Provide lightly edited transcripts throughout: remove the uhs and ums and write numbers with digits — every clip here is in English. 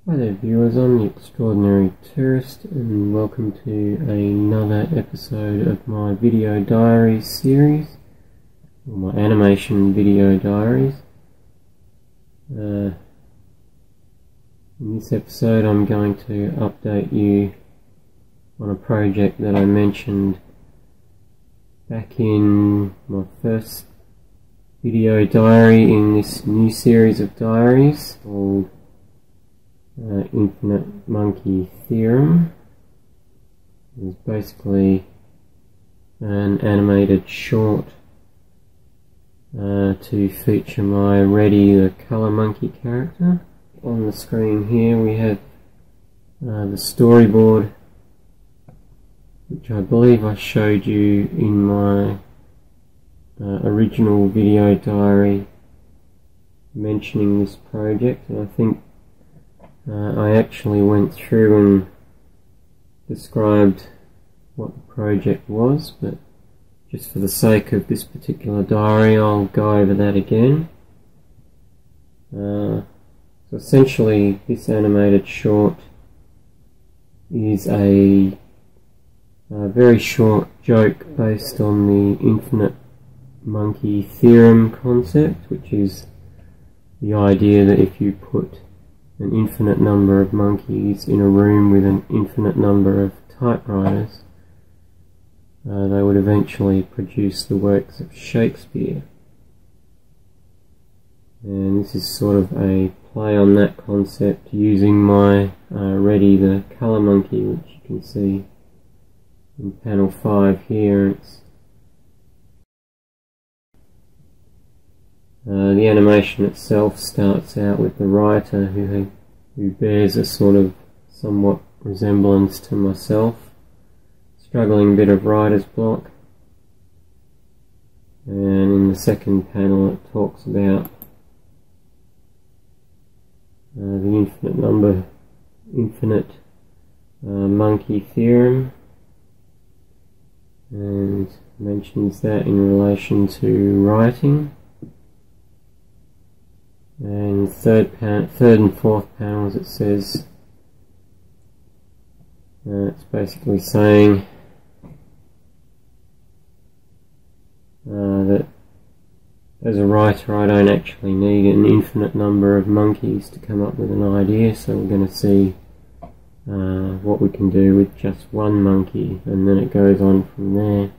Hi there viewers, I'm the Extraordinary Tourist and welcome to another episode of my video diaries series, or my animation video diaries. In this episode I'm going to update you on a project that I mentioned back in my first video diary in this new series of diaries called Infinite Monkey Theorem. It was basically an animated short to feature my Reddy the Colour Monkey character. On the screen here we have the storyboard, which I believe I showed you in my original video diary mentioning this project, and I think I actually went through and described what the project was, but just for the sake of this particular diary I'll go over that again. So essentially this animated short is a very short joke based on the Infinite Monkey Theorem concept, which is the idea that if you put an infinite number of monkeys in a room with an infinite number of typewriters, they would eventually produce the works of Shakespeare. And this is sort of a play on that concept using my Reddy the Colour Monkey, which you can see in panel 5 here. The animation itself starts out with the writer who bears a sort of somewhat resemblance to myself, struggling a bit of writer's block, and in the second panel it talks about the infinite monkey theorem, and mentions that in relation to writing. And third and fourth panels it says, it's basically saying that as a writer I don't actually need an infinite number of monkeys to come up with an idea, so we're going to see what we can do with just one monkey, and then it goes on from there.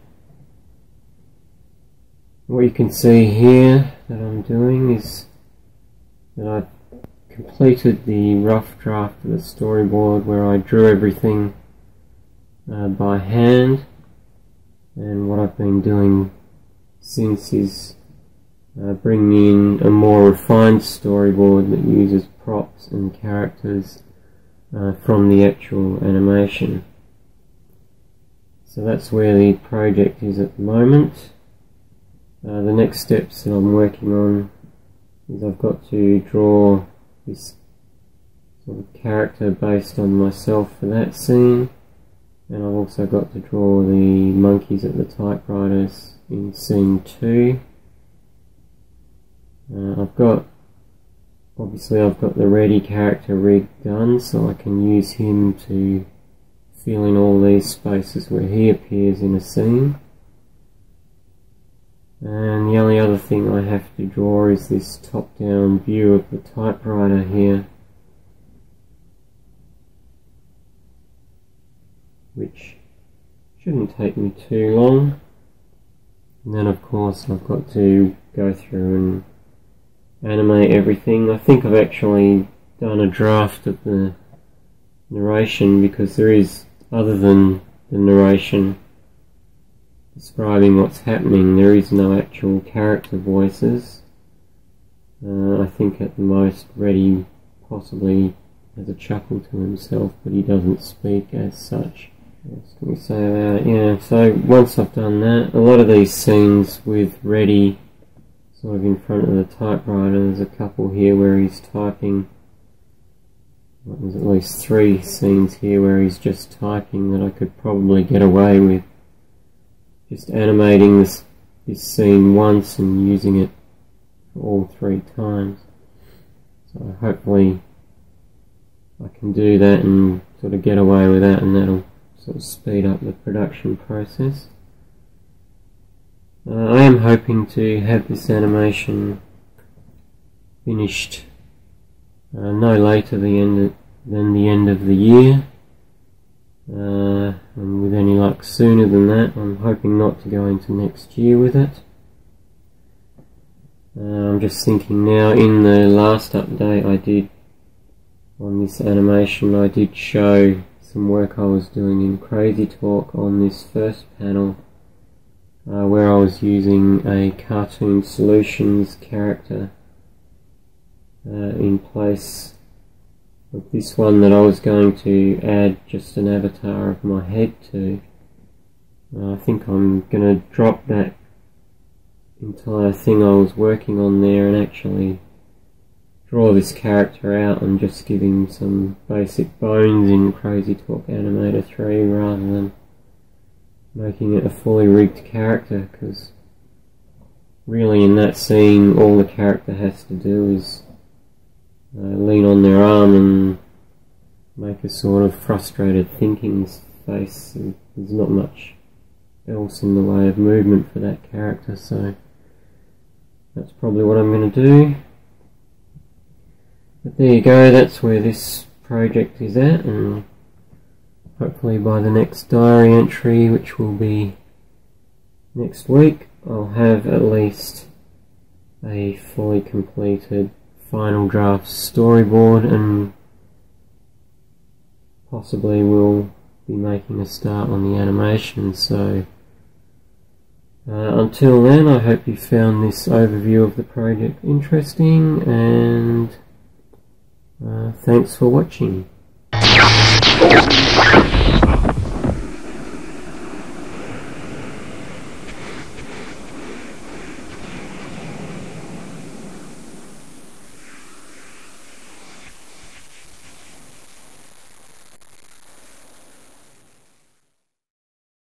What you can see here that I'm doing is that I've completed the rough draft of the storyboard where I drew everything by hand, and what I've been doing since is bringing in a more refined storyboard that uses props and characters from the actual animation. So that's where the project is at the moment. The next steps that I'm working on is I've got to draw this sort of character based on myself for that scene, and I've also got to draw the monkeys at the typewriters in scene 2. Obviously I've got the Reddy character rig done, so I can use him to fill in all these spaces where he appears in a scene. And the only other thing I have to draw is this top-down view of the typewriter here, which shouldn't take me too long. And then of course I've got to go through and animate everything. I think I've actually done a draft of the narration, because there is, other than the narration describing what's happening, there is no actual character voices. I think at the most Reddy possibly has a chuckle to himself, but he doesn't speak as such. What else can we say about it? Yeah, so once I've done that, a lot of these scenes with Reddy sort of in front of the typewriter, there's a couple here where he's typing. There's at least 3 scenes here where he's just typing that I could probably get away with just animating this scene once and using it for all 3 times. So hopefully I can do that and sort of get away with that, and that'll sort of speed up the production process. I am hoping to have this animation finished no later than the end of the year, and with any luck sooner than that. I'm hoping not to go into next year with it. I'm just thinking now, in the last update I did on this animation, I did show some work I was doing in Crazy Talk on this first panel, where I was using a Cartoon Solutions character in place of this one that I was going to add just an avatar of my head to. I think I'm going to drop that entire thing I was working on there and actually draw this character out and just give him some basic bones in Crazy Talk Animator 3 rather than making it a fully rigged character, because really in that scene all the character has to do is lean on their arm and make a sort of frustrated thinking face. There's not much else in the way of movement for that character, so that's probably what I'm going to do. But there you go, that's where this project is at, and hopefully by the next diary entry, which will be next week, I'll have at least a fully completed final draft storyboard, and possibly we'll be making a start on the animation. So until then, I hope you found this overview of the project interesting, and thanks for watching.